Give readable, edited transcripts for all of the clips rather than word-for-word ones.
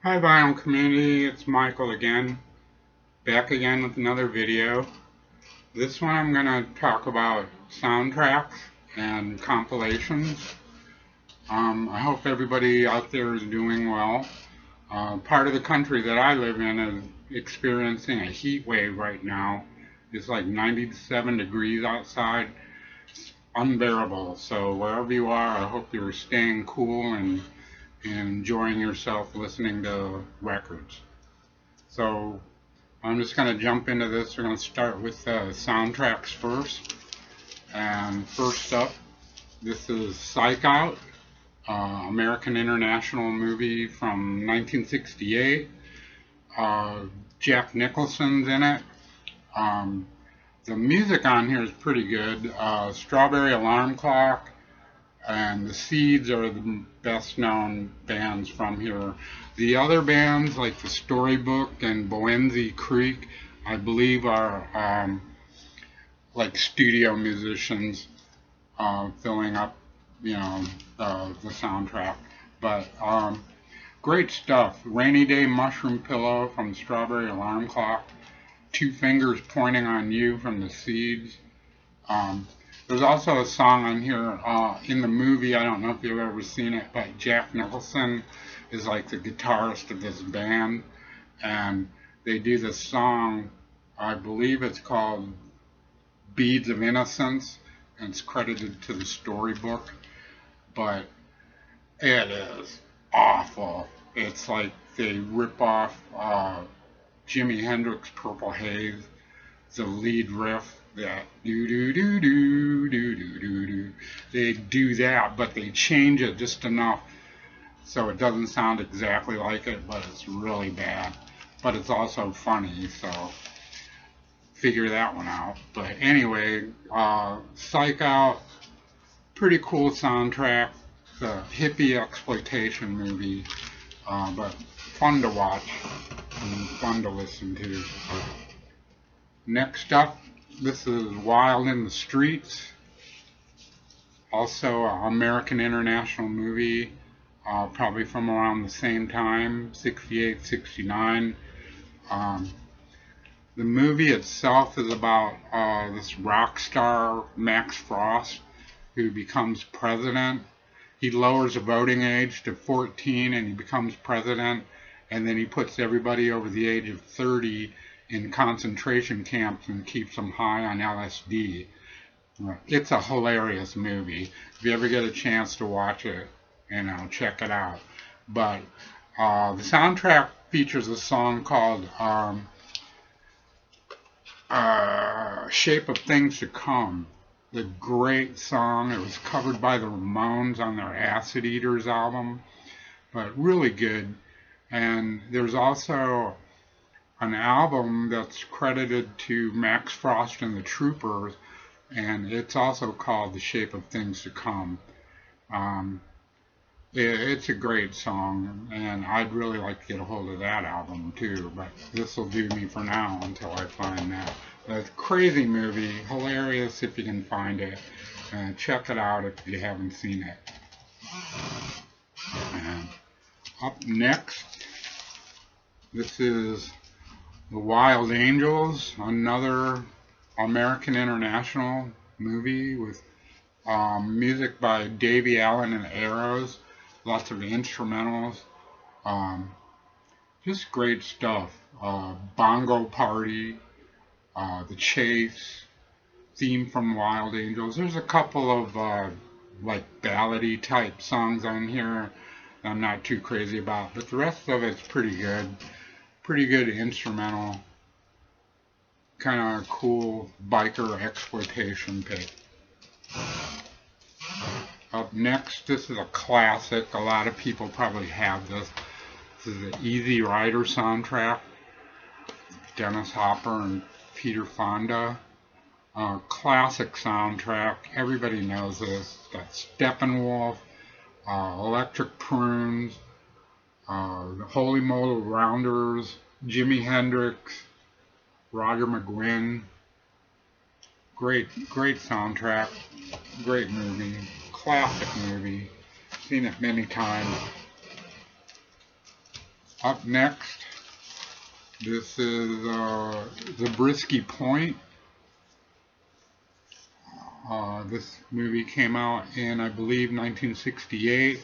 Hi Vinyl community, it's Michael again, back again with another video. This one I'm going to talk about soundtracks and compilations. I hope everybody out there is doing well. Part of the country that I live in is experiencing a heat wave right now. It's like 97 degrees outside. It's unbearable. So wherever you are, I hope you're staying cool and enjoying yourself listening to records. So I'm just going to jump into this. We're going to start with soundtracks first. And first up, this is Psych Out, American International movie from 1968. Jack Nicholson's in it. Um, the music on here is pretty good. Strawberry Alarm Clock and the Seeds are the best known bands from here. The other bands like the Storybook and Boenzi Creek, I believe, are like studio musicians filling up, the soundtrack. But great stuff. Rainy Day Mushroom Pillow from Strawberry Alarm Clock. Two Fingers Pointing on You from the Seeds. There's also a song on here in the movie. I don't know if you've ever seen it, but Jack Nicholson is like the guitarist of this band, and they do this song. I believe it's called Beads of Innocence, and it's credited to the Storybook, but it is awful. It's like they rip off Jimi Hendrix' Purple Haze, the lead riff, that do do do do do do do do. They do that, but they change it just enough so it doesn't sound exactly like it, but it's really bad. But it's also funny, so figure that one out. But anyway, Psych Out, pretty cool soundtrack. It's a hippie exploitation movie, but fun to watch and fun to listen to. Next up, this is Wild in the Streets, also an American International movie, probably from around the same time, 68, 69. The movie itself is about this rock star, Max Frost, who becomes president. He lowers the voting age to 14 and he becomes president, and then he puts everybody over the age of 30 in concentration camps and keeps them high on LSD. It's a hilarious movie. If you ever get a chance to watch it, check it out. But the soundtrack features a song called Shape of Things to Come. The great song. It was covered by the Ramones on their Acid Eaters album, but really good. And there's also an album that's credited to Max Frost and the Troopers, and it's also called The Shape of Things to Come. It's a great song, and I'd really like to get a hold of that album too, but this will do me for now until I find that. But it's a crazy movie, hilarious if you can find it. Check it out if you haven't seen it. And up next, this is The Wild Angels, another American International movie with music by Davy Allen and Arrows, lots of instrumentals, just great stuff. Bongo Party, The Chase, theme from Wild Angels. There's a couple of like ballady type songs on here I'm not too crazy about, but the rest of it's pretty good. Pretty good instrumental, kind of cool biker exploitation pick. Up next, this is a classic. A lot of people probably have this. This is the Easy Rider soundtrack. Dennis Hopper and Peter Fonda. Classic soundtrack. Everybody knows this. Got Steppenwolf, Electric Prunes, the Holy Moly Rounders, Jimi Hendrix, Roger McGuinn. Great soundtrack, great movie, classic movie. Seen it many times. Up next, this is Zabriskie Point. This movie came out in, I believe, 1968.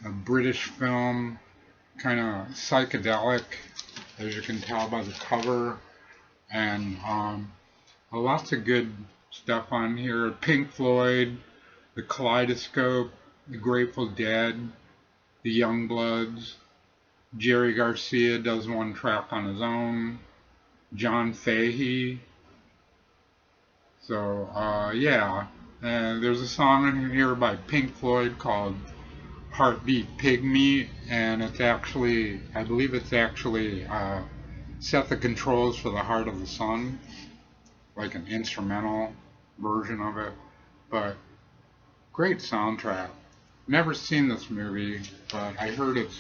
A British film, kind of psychedelic, as you can tell by the cover, and lots of good stuff on here. Pink Floyd, the Kaleidoscope, the Grateful Dead, the Youngbloods. Jerry Garcia does one track on his own. John Fahey. So, yeah. There's a song in here by Pink Floyd called Heartbeat Pygmy, and it's actually, I believe it's actually Set the Controls for the Heart of the Sun, like an instrumental version of it. But great soundtrack. Never seen this movie, but I heard it's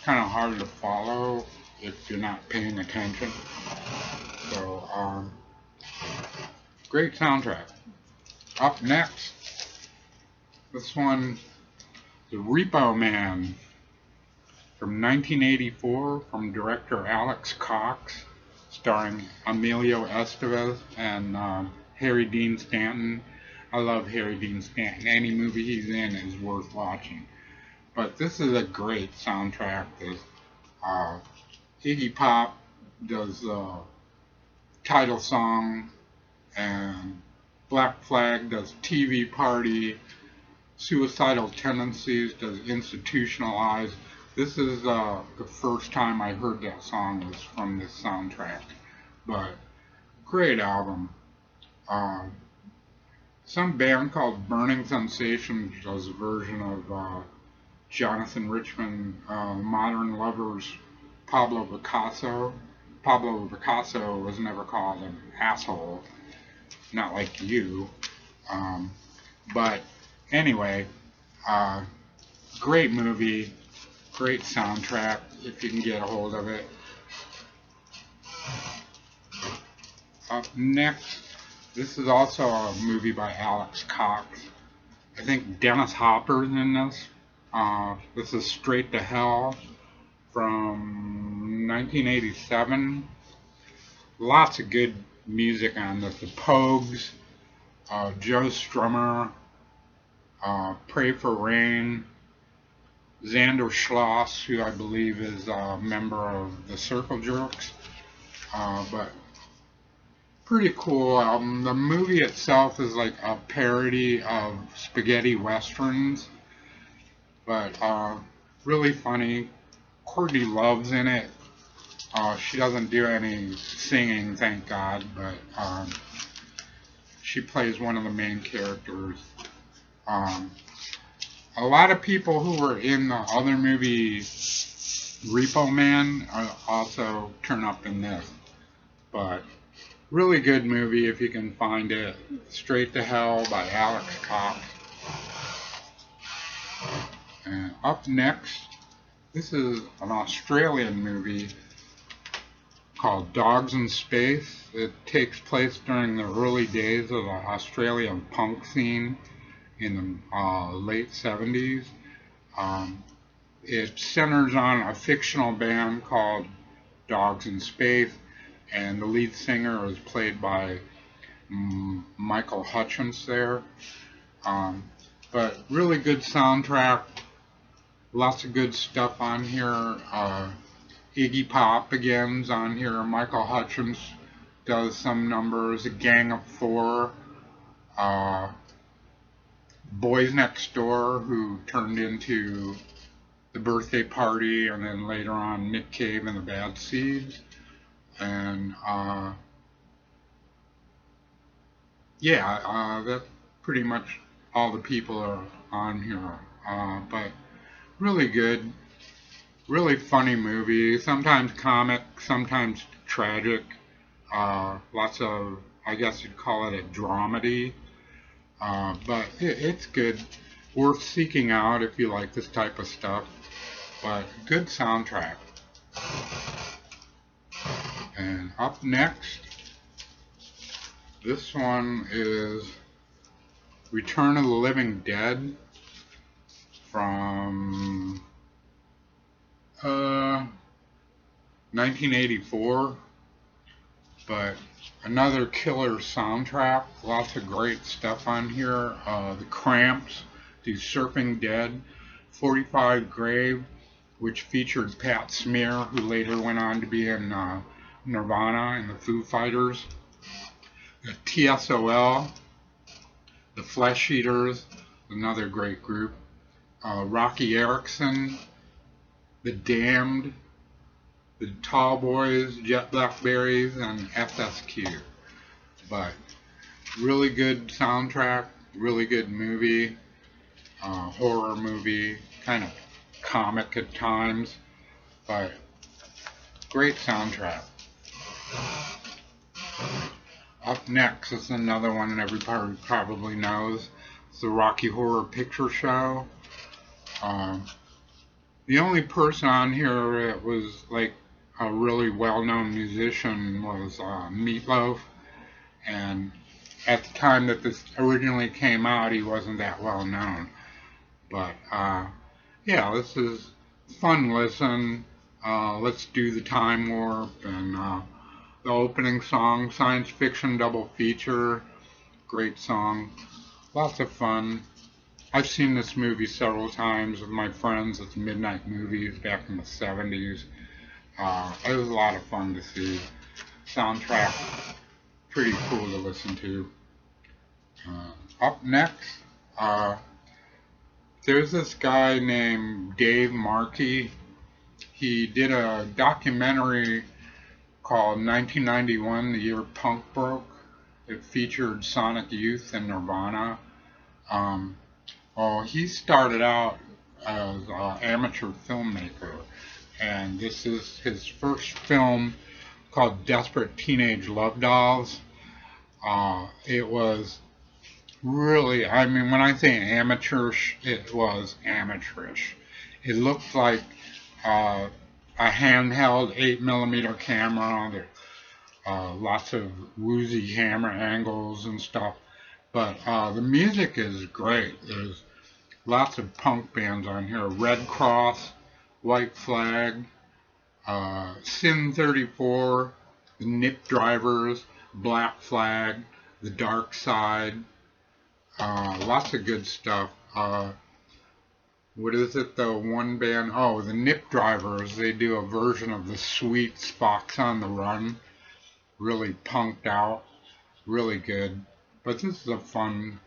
kind of hard to follow if you're not paying attention. So, great soundtrack. Up next, this one, The Repo Man, from 1984, from director Alex Cox, starring Emilio Estevez and Harry Dean Stanton. I love Harry Dean Stanton. Any movie he's in is worth watching. But this is a great soundtrack. Iggy Pop does the title song, and Black Flag does TV Party. Suicidal Tendencies does Institutionalized. This is the first time I heard that song was from this soundtrack. But great album. Some band called Burning Sensation does a version of Jonathan Richman, Modern Lovers, Pablo Picasso. Pablo Picasso was never called an asshole, not like you. But anyway, great movie, great soundtrack if you can get a hold of it. Up next, this is also a movie by Alex Cox. I think Dennis Hopper's in this. This is Straight to Hell from 1987. Lots of good music on this. The Pogues, Joe Strummer, Pray for Rain, Xander Schloss, who I believe is a member of the Circle Jerks. But pretty cool album. The movie itself is like a parody of spaghetti westerns, but really funny. Courtney Love's in it. She doesn't do any singing, thank God, but she plays one of the main characters. A lot of people who were in the other movie Repo Man also turn up in this, but really good movie if you can find it. Straight to Hell by Alex Cox. And up next, this is an Australian movie called Dogs in Space. It takes place during the early days of the Australian punk scene in the late 70s. It centers on a fictional band called Dogs in Space, and the lead singer is played by Michael Hutchence there. But really good soundtrack, lots of good stuff on here. Iggy Pop again's on here. Michael Hutchence does some numbers. A Gang of Four. Boys Next Door, who turned into The Birthday Party, and then later on Nick Cave and the Bad Seeds. And that's pretty much all the people are on here. But really good, really funny movie. Sometimes comic, sometimes tragic. Lots of, I guess you'd call it a dramedy. But it's good. Worth seeking out if you like this type of stuff. But good soundtrack. And up next, this one is Return of the Living Dead from Uh, 1984, but another killer soundtrack. Lots of great stuff on here. The Cramps, The Surfing Dead, 45 Grave, which featured Pat Smear, who later went on to be in Nirvana and the Foo Fighters. The TSOL, The Flesh Eaters, another great group. Rocky Erickson, The Damned, The Tall Boys, Jet Blackberries, and SSQ. But really good soundtrack, really good movie, horror movie, kind of comic at times, but great soundtrack. Up next is another one that everybody probably knows. It's the Rocky Horror Picture Show. The only person on here that was like a really well-known musician was Meatloaf, and at the time that this originally came out, he wasn't that well known. But yeah, this is fun listen. Let's Do the Time Warp, and the opening song, Science Fiction Double Feature, great song, lots of fun. I've seen this movie several times with my friends at the Midnight Movies back in the 70s. It was a lot of fun to see. Soundtrack, pretty cool to listen to. Up next, there's this guy named Dave Markey. He did a documentary called 1991, The Year Punk Broke. It featured Sonic Youth and Nirvana. He started out as an amateur filmmaker, and this is his first film called Desperate Teenage Love Dolls. It was really, I mean, when I say amateurish, it was amateurish. It looked like a handheld 8mm camera. Lots of woozy camera angles and stuff. But the music is great. There's lots of punk bands on here. Red Cross, White Flag, Sin 34, the Nip Drivers, Black Flag, The Dark Side. Lots of good stuff. What is it, the one band? Oh, the Nip Drivers. They do a version of the Sweets, Fox on the Run. Really punked out. Really good. But this is a fun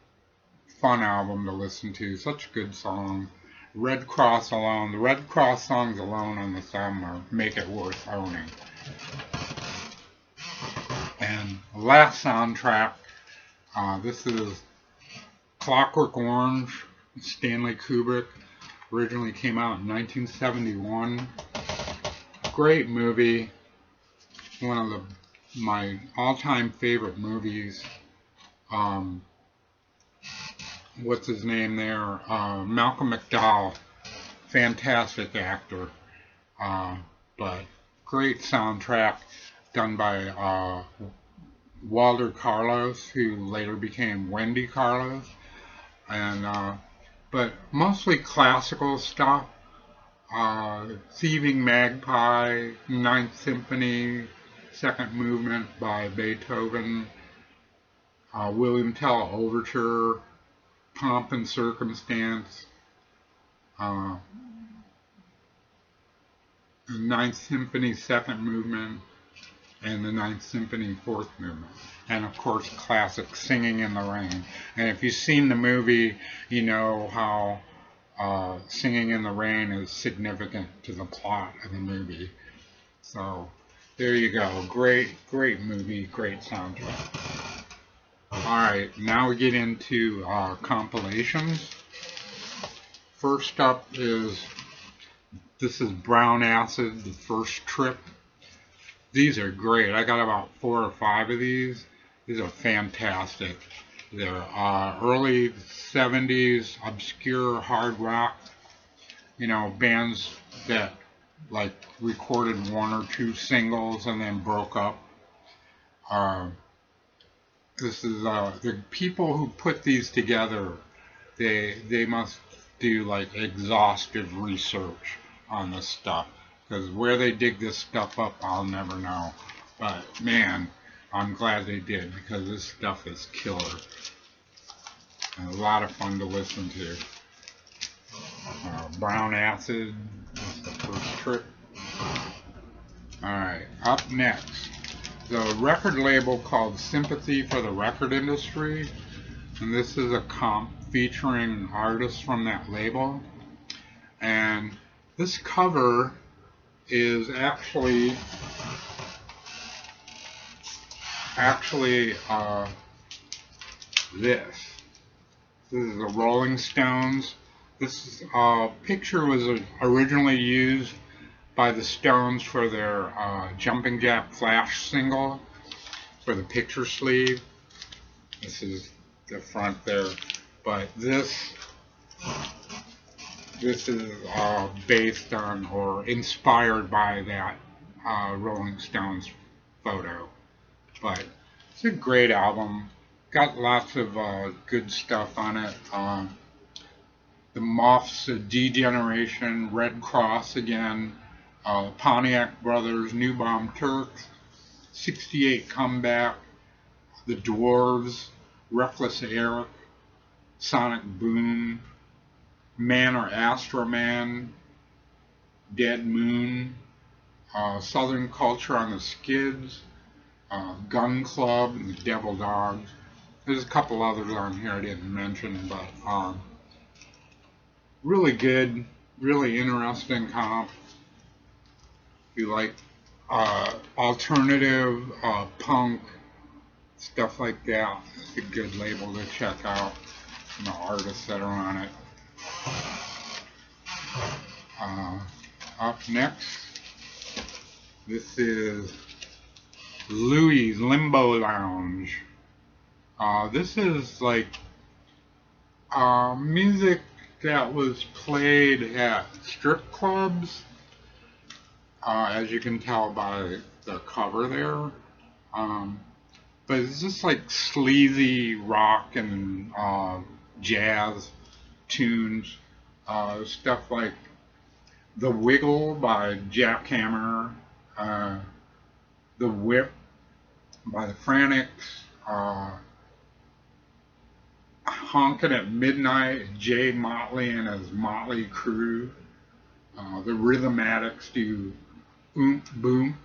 album to listen to. Such a good song. Red Cross alone. The Red Cross songs alone on this album make it worth owning. And last soundtrack. This is Clockwork Orange. Stanley Kubrick. Originally came out in 1971. Great movie. One of my all-time favorite movies. What's his name there? Malcolm McDowell. Fantastic actor. But great soundtrack done by Walter Carlos, who later became Wendy Carlos. And but mostly classical stuff. Thieving Magpie, Ninth Symphony, Second Movement by Beethoven, William Tell Overture, Pomp and Circumstance, the Ninth Symphony Second Movement, and the Ninth Symphony Fourth Movement. And of course, classic Singing in the Rain. And if you've seen the movie, you know how Singing in the Rain is significant to the plot of the movie. So there you go. Great movie, great soundtrack. Alright, now we get into compilations. First up this is Brown Acid, The First Trip. These are great. I got about 4 or 5 of these. These are fantastic. They're early 70s obscure hard rock, bands that like recorded 1 or 2 singles and then broke up. This is the people who put these together. They must do like exhaustive research on this stuff. because where they dig this stuff up, I'll never know. But man, I'm glad they did, because this stuff is killer. And a lot of fun to listen to. Brown Acid was the first trick. Alright, up next, the record label called Sympathy for the Record Industry. And this is a comp featuring artists from that label. And this cover is actually this. This is the Rolling Stones. This picture was originally used by the Stones for their Jumping Jack Flash single for the picture sleeve. This is the front there, but this is based on or inspired by that Rolling Stones photo. But it's a great album. Got lots of good stuff on it. The Muffs, Degeneration, Red Cross again, Pontiac Brothers, New Bomb Turks, 68 Comeback, The Dwarves, Reckless Eric, Sonic Boom, Man or Astro Man, Dead Moon, Southern Culture on the Skids, Gun Club, and the Devil Dogs. There's a couple others on here I didn't mention, but really good, really interesting comp. If you like alternative, punk, stuff like that, it's a good label to check out from the artists that are on it. Up next, this is Louis' Limbo Lounge. This is like music that was played at strip clubs, as you can tell by the cover there. But it's just like sleazy rock and jazz tunes, stuff like The Wiggle by Jackhammer, The Whip by the Frantics, Honkin' at Midnight, Jay Motley and his Motley Crew. The Rhythmatics do Oomp Boom.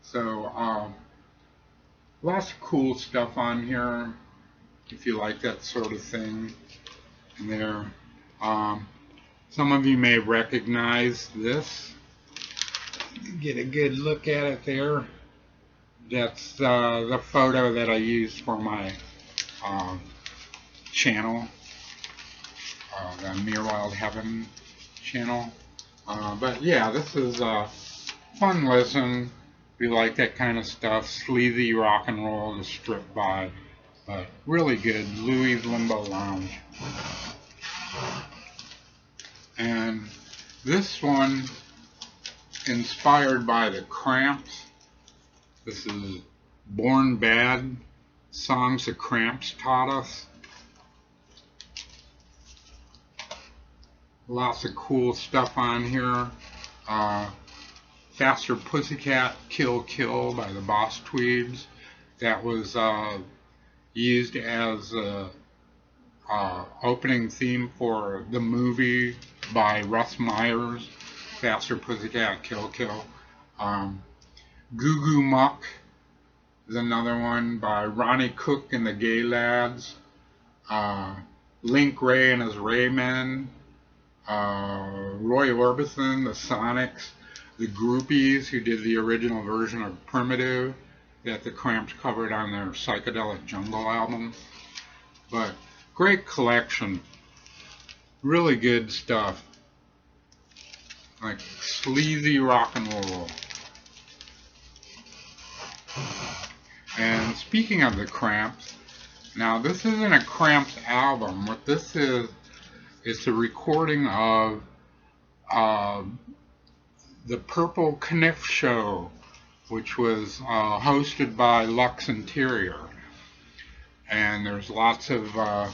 So lots of cool stuff on here if you like that sort of thing. And there, some of you may recognize this. Get a good look at it there. That's the photo that I used for my channel, the Mere Wild Heaven channel. But yeah, this is a fun listen. If you like that kind of stuff, sleazy rock and roll to strip by, but really good. Louis' Limbo Lounge. And this one, inspired by the Cramps. This is Born Bad, Songs the Cramps Taught Us. Lots of cool stuff on here. Faster Pussycat, Kill Kill by the Boss Tweeds. That was used as opening theme for the movie by Russ Myers, Faster Pussycat, Kill Kill. Goo Goo Muck is another one by Ronnie Cook and the Gay Lads. Link Ray and his Raymen. Roy Orbison, the Sonics, the Groupies, who did the original version of Primitive that the Cramps covered on their Psychedelic Jungle album. But great collection, really good stuff, like sleazy rock and roll. And speaking of the Cramps, now this isn't a Cramps album. What this is, it's a recording of the Purple Kniff Show, which was hosted by Lux Interior. And there's lots of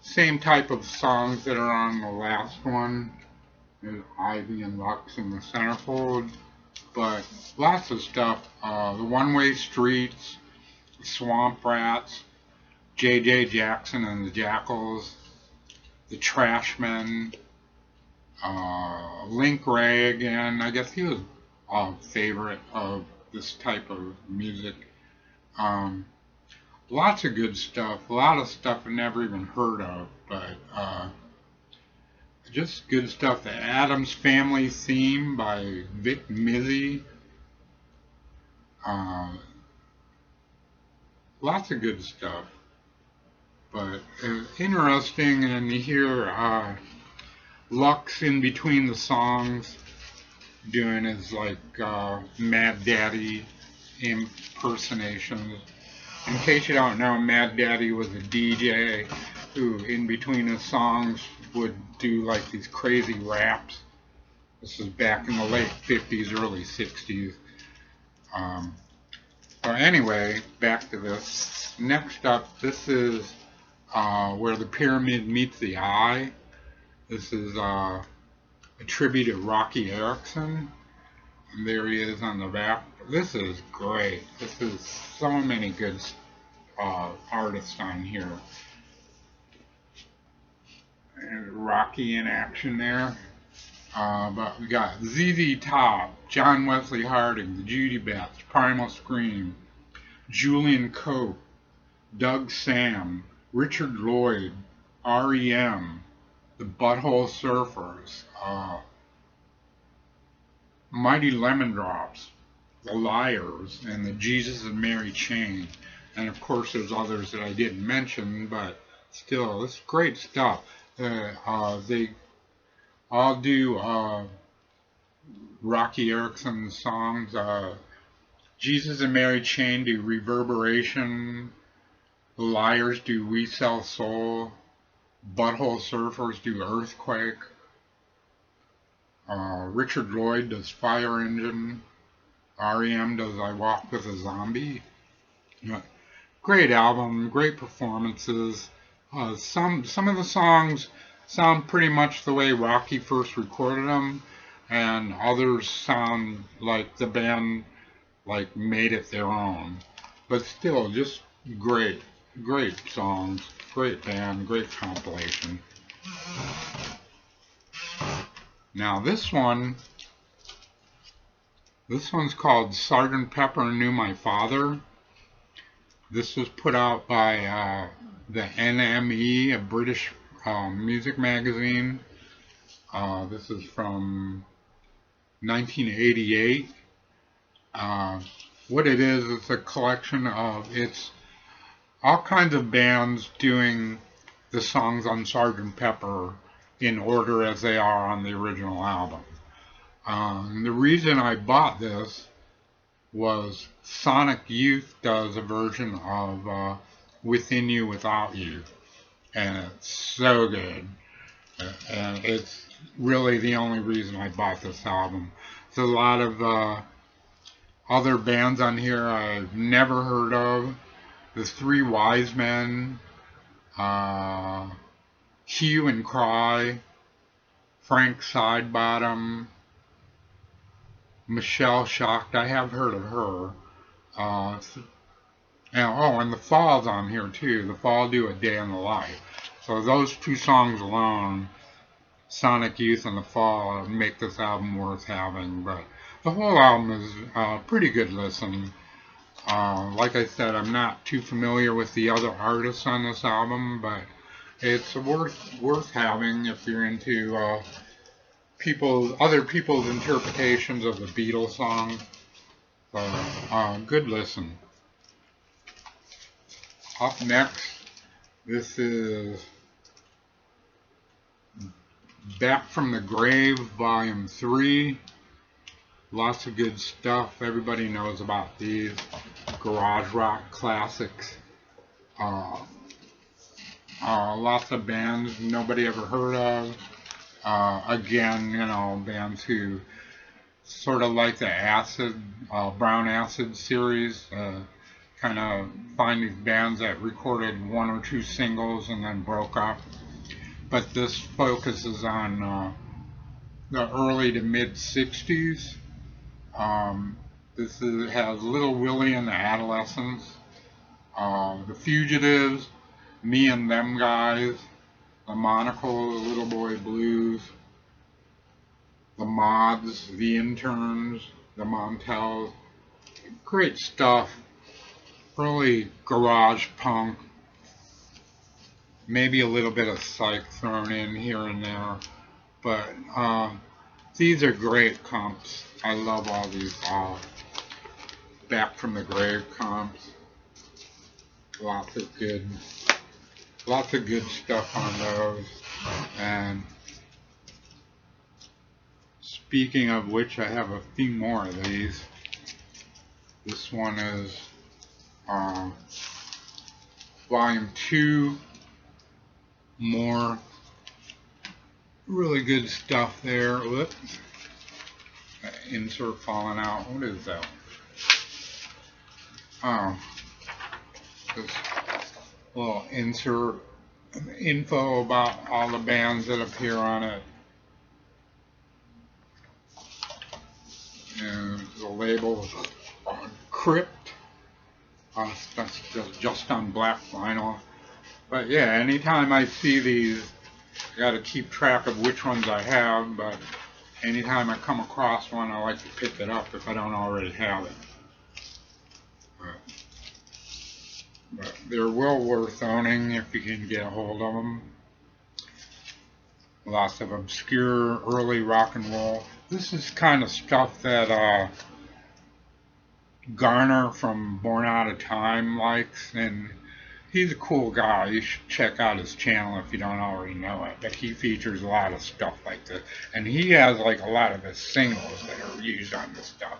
same type of songs that are on the last one. There's Ivy and Lux in the centerfold, but lots of stuff. The One-Way Streets, Swamp Rats, J.J. Jackson and the Jackals, the Trashmen, Link Ray again. I guess he was a favorite of this type of music. Um, Lots of good stuff. A lot of stuff I've never even heard of, but just good stuff. The Addams Family Theme by Vic Mizzy. Uh, Lots of good stuff. But interesting, and you hear Lux in between the songs doing his like Mad Daddy impersonations. In case you don't know, Mad Daddy was a DJ who, in between his songs, would do like these crazy raps. This is back in the late 50s, early 60s. But anyway, back to this. Next up, this is Where the Pyramid Meets the Eye. This is a tribute to Rocky Erickson. And there he is on the back. This is great. This is so many good artists on here. And Rocky in action there. But we got ZZ Top, John Wesley Harding, the Judy Bats, Primal Scream, Julian Cope, Doug Sam, Richard Lloyd, REM, the Butthole Surfers, Mighty Lemon Drops, the Liars, and the Jesus and Mary Chain. And of course there's others that I didn't mention, but still, it's great stuff. They all do Rocky Erickson songs. Jesus and Mary Chain do Reverberation. The Liars do We Sell Soul. Butthole Surfers do Earthquake. Richard Lloyd does Fire Engine. REM does I Walk with a Zombie. Great album, great performances. Some of the songs sound pretty much the way Rocky first recorded them, and others sound like the band like made it their own. But still, just great songs, great band, great compilation. Now this one's called Sgt. Pepper Knew My Father. This was put out by the NME, a British music magazine. This is from 1988. What it is, it's a collection of, it's all kinds of bands doing the songs on Sgt. Pepper in order as they are on the original album. The reason I bought this was Sonic Youth does a version of Within You, Without You, and it's so good. And it's really the only reason I bought this album. There's a lot of other bands on here I've never heard of. The Three Wise Men, Hue and Cry, Frank Sidebottom, Michelle Shocked. I have heard of her. And the Fall's on here too. The Fall do A Day in the Life. So those two songs alone, Sonic Youth and The Fall, make this album worth having. But the whole album is a pretty good listen. Like I said, I'm not too familiar with the other artists on this album, but it's worth having if you're into other people's interpretations of the Beatles song. So, good listen. Up next, this is Back from the Grave, Volume 3. Lots of good stuff. Everybody knows about these garage rock classics. Lots of bands nobody ever heard of. Again, bands who sort of like the Brown Acid series. Kind of find these bands that recorded one or two singles and then broke up. But this focuses on the early to mid 60s. Has Little Willie and the Adolescents, The Fugitives, Me and Them Guys, The Monocle, The Little Boy Blues, The Mods, The Interns, The Montels. Great stuff. Early garage punk. Maybe a little bit of psych thrown in here and there. But these are great comps. I love all these Back from the Grave comps. Lots of good stuff on those. And speaking of which, I have a few more of these. This one is volume 2. More really good stuff there. Whoops. Insert falling out. What is that? Oh. This little insert info about all the bands that appear on it. And the label on Crypt. That's just on black vinyl. But yeah, anytime I see these, I got to keep track of which ones I have, but anytime I come across one, I like to pick it up if I don't already have it. But they're well worth owning if you can get a hold of them. Lots of obscure early rock and roll. This is kind of stuff that Garner from Born Out of Time likes, and he's a cool guy. You should check out his channel if you don't already know it. But he features a lot of stuff like this. And he has like a lot of his singles that are used on this stuff.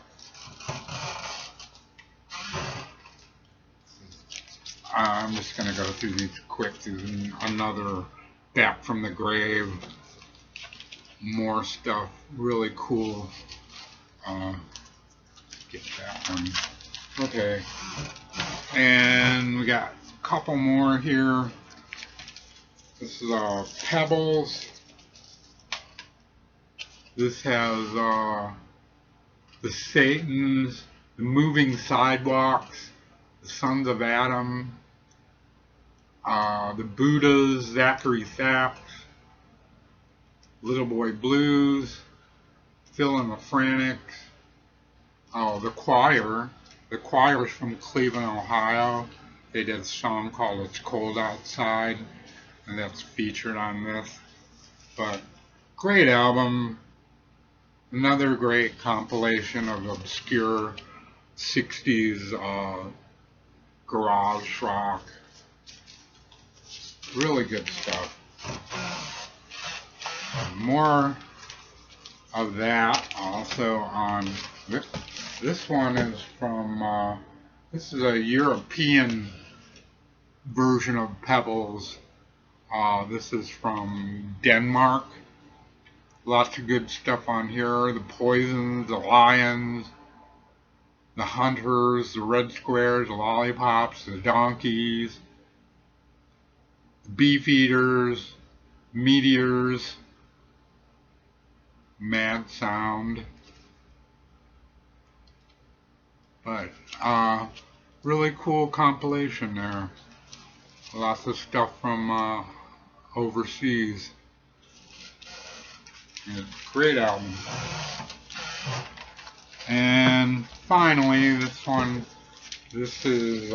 I'm just going to go through these quick. There's another Back from the Grave. More stuff. Really cool. Get that one. Okay. And we got couple more here. This is Pebbles. This has the Satans, the Moving Sidewalks, the Sons of Adam, the Buddhas, Zachary Thaps, Little Boy Blues, Phil and the Frantics, the Choir. The Choir's from Cleveland, Ohio. They did a song called It's Cold Outside, and that's featured on this. But great album. Another great compilation of obscure 60s garage rock. Really good stuff. More of that also on this one is from this is a European version of Pebbles. This is from Denmark. Lots of good stuff on here. The Poisons, the Lions, the Hunters, the Red Squares, the Lollipops, the Donkeys, the Beefeaters, Meteors, Mad Sound. But really cool compilation there. Lots of stuff from overseas. And great album. And finally, this one. This is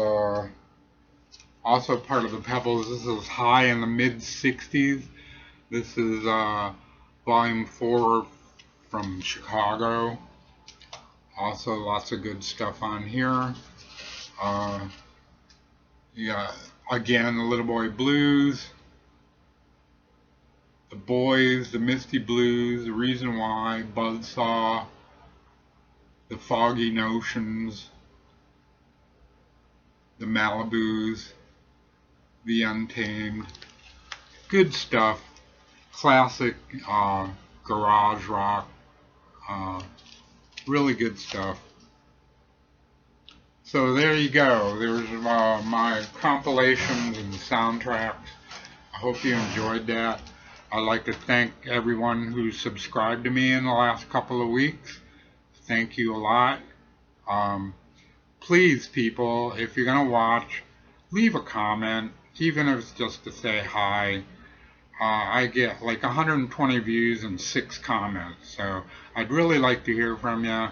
also part of the Pebbles. This is High in the mid 60s. This is volume 4 from Chicago. Also lots of good stuff on here. Yeah, again, the Little Boy Blues, the Boys, the Misty Blues, the Reason Why, Buzzsaw, the Foggy Notions, the Malibus, the Untamed. Good stuff. Classic garage rock. Really good stuff. So there you go. There's my compilations and soundtracks. I hope you enjoyed that. I'd like to thank everyone who subscribed to me in the last couple of weeks. Thank you a lot. Um, Please, people, if you're going to watch, leave a comment, even if it's just to say hi. I get like 120 views and 6 comments, so I'd really like to hear from you,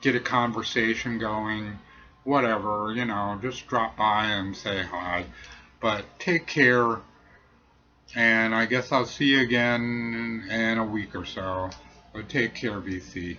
get a conversation going, whatever, just drop by and say hi. But take care, and I guess I'll see you again in a week or so. But take care, VC.